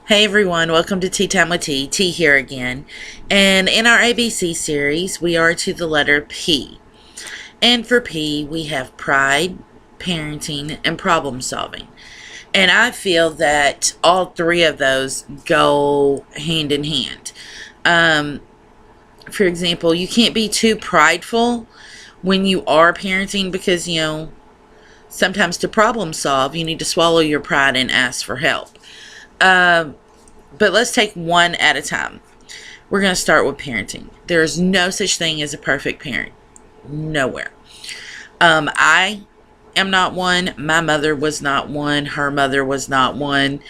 Hey everyone, welcome to Tea Time with T. T here again. And in our ABC series, we are to the letter P. And for P, we have pride, parenting, and problem solving. And I feel that all three of those go hand in hand. For example, you can't be too prideful when you are parenting because, sometimes to problem solve, you need to swallow your pride and ask for help. But let's take one at a time. We're going to start with parenting. There is no such thing as a perfect parent. Nowhere. I am not one. My mother was not one. Her mother was not one.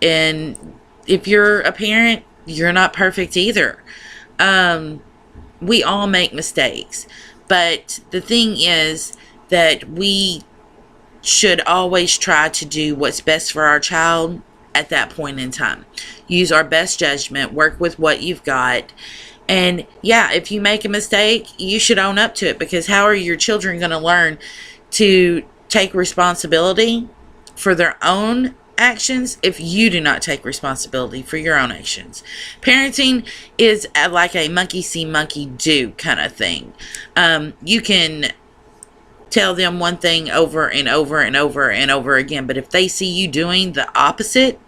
And if you're a parent, you're not perfect either. We all make mistakes. But the thing is that we should always try to do what's best for our child at that point in time. Use our best judgment, work with what you've got. And yeah, if you make a mistake, you should own up to it, because how are your children going to learn to take responsibility for their own actions if you do not take responsibility for your own actions? Parenting is like a monkey see, monkey do kind of thing. You can tell them one thing over and over and over and over again, but if they see you doing the opposite,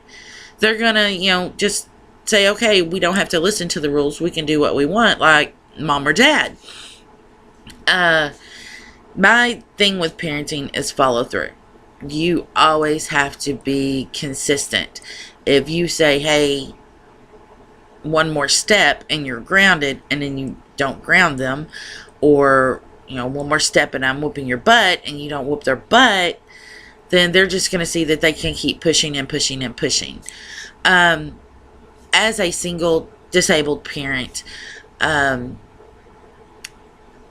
they're gonna, just say, okay, we don't have to listen to the rules. We can do what we want, like mom or dad. My thing with parenting is follow through. You always have to be consistent. If you say, hey, one more step and you're grounded, and then you don't ground them, or one more step and I'm whooping your butt, and you don't whoop their butt, then they're just going to see that they can keep pushing and pushing and pushing. As a single disabled parent,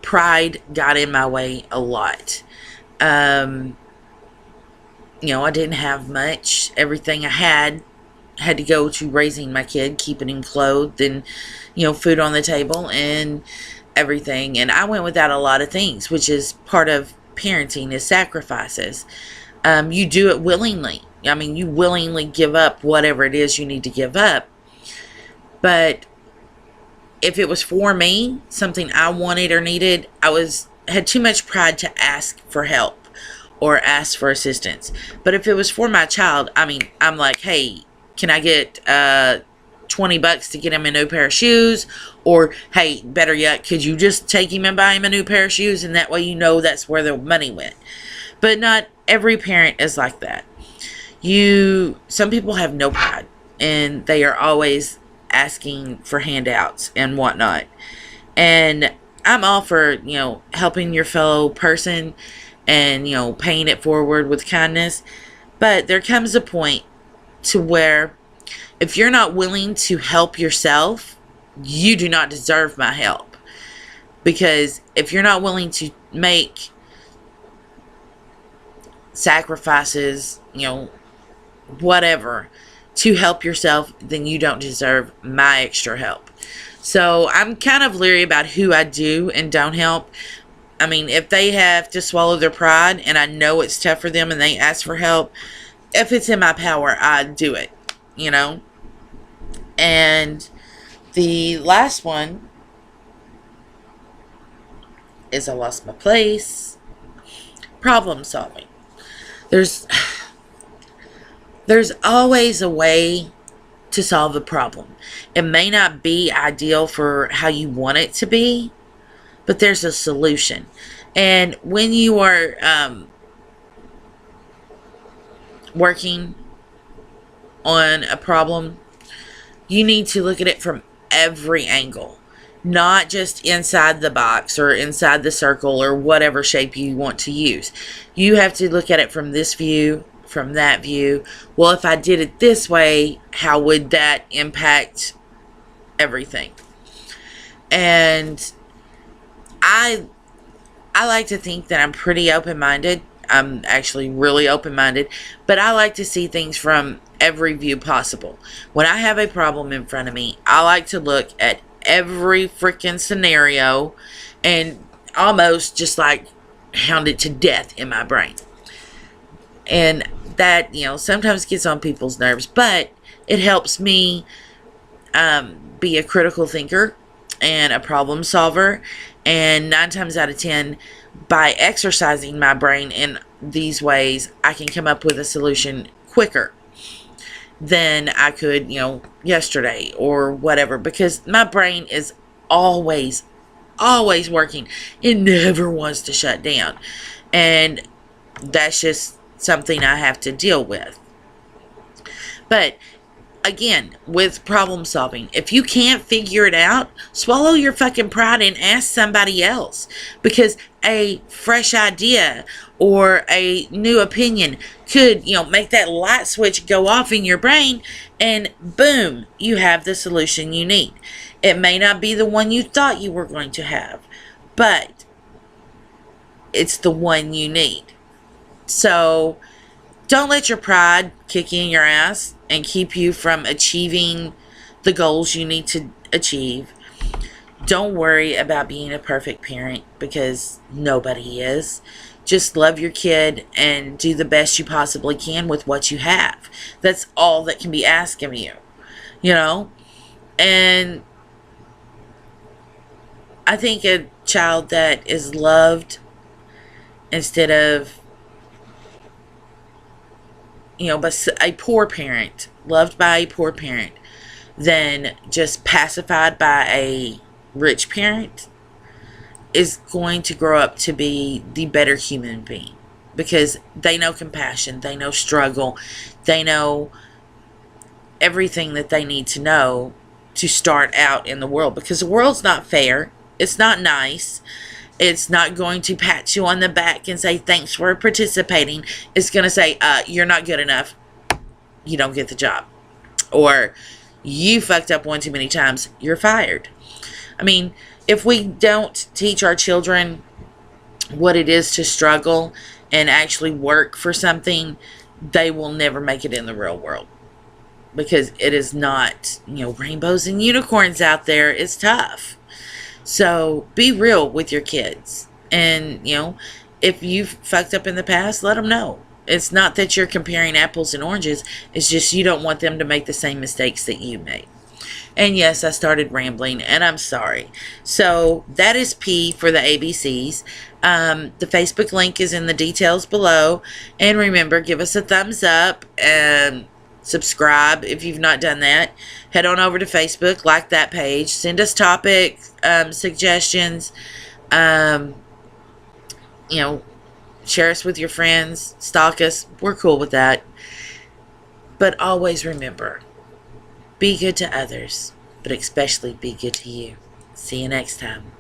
pride got in my way a lot. I didn't have much. Everything I had to go to raising my kid, keeping him clothed, and food on the table and everything. And I went without a lot of things, which is part of parenting, is sacrifices. You do it willingly. You willingly give up whatever it is you need to give up. But if it was for me, something I wanted or needed, had too much pride to ask for help or ask for assistance. But if it was for my child, I'm like, hey, can I get $20 to get him a new pair of shoes? Or, hey, better yet, could you just take him and buy him a new pair of shoes, and that way that's where the money went. But not every parent is like that. Some people have no pride, and they are always asking for handouts and whatnot. And I'm all for, helping your fellow person and, paying it forward with kindness. But there comes a point to where if you're not willing to help yourself, you do not deserve my help. Because if you're not willing to make sacrifices, whatever, to help yourself, then you don't deserve my extra help. So I'm kind of leery about who I do and don't help. If they have to swallow their pride and I know it's tough for them and they ask for help, if it's in my power, I do it, And the last one is, I lost my place, problem solving. There's always a way to solve a problem. It may not be ideal for how you want it to be, but there's a solution. And when you are working on a problem, you need to look at it from every angle, not just inside the box or inside the circle or whatever shape you want to use. You have to look at it from this view, from that view. Well, if I did it this way, how would that impact everything? And I like to think that I'm pretty open-minded. I'm actually really open-minded, but I like to see things from every view possible. When I have a problem in front of me, I like to look at every freaking scenario and almost just like hound it to death in my brain. And that, sometimes gets on people's nerves, but it helps me be a critical thinker and a problem solver. And 9 times out of 10, by exercising my brain in these ways, I can come up with a solution quicker than I could, yesterday or whatever, because my brain is always working. It never wants to shut down. And that's just something I have to deal with. But again, with problem solving, if you can't figure it out, swallow your fucking pride and ask somebody else, because a fresh idea or a new opinion could, make that light switch go off in your brain, and boom, you have the solution you need. It may not be the one you thought you were going to have, but it's the one you need. So don't let your pride kick in your ass and keep you from achieving the goals you need to achieve. Don't worry about being a perfect parent, because nobody is. Just love your kid and do the best you possibly can with what you have. That's all that can be asked of you. And I think a child that is loved instead of, but a poor parent, loved by a poor parent, than just pacified by a rich parent, is going to grow up to be the better human being, because they know compassion, they know struggle, they know everything that they need to know to start out in the world, because the world's not fair, it's not nice. It's not going to pat you on the back and say, thanks for participating. It's going to say, you're not good enough. You don't get the job. Or, you fucked up one too many times. You're fired. I mean, if we don't teach our children what it is to struggle and actually work for something, they will never make it in the real world. Because it is not, rainbows and unicorns out there. It's tough. So be real with your kids. And, if you've fucked up in the past, let them know. It's not that you're comparing apples and oranges. It's just you don't want them to make the same mistakes that you made. And yes, I started rambling, and I'm sorry. So that is P for the ABCs. The Facebook link is in the details below. And remember, give us a thumbs up and subscribe if you've not done that. Head on over to Facebook, like that page, send us topic suggestions, share us with your friends, stalk us. We're cool with that. But always remember, be good to others, but especially be good to you. See you next time.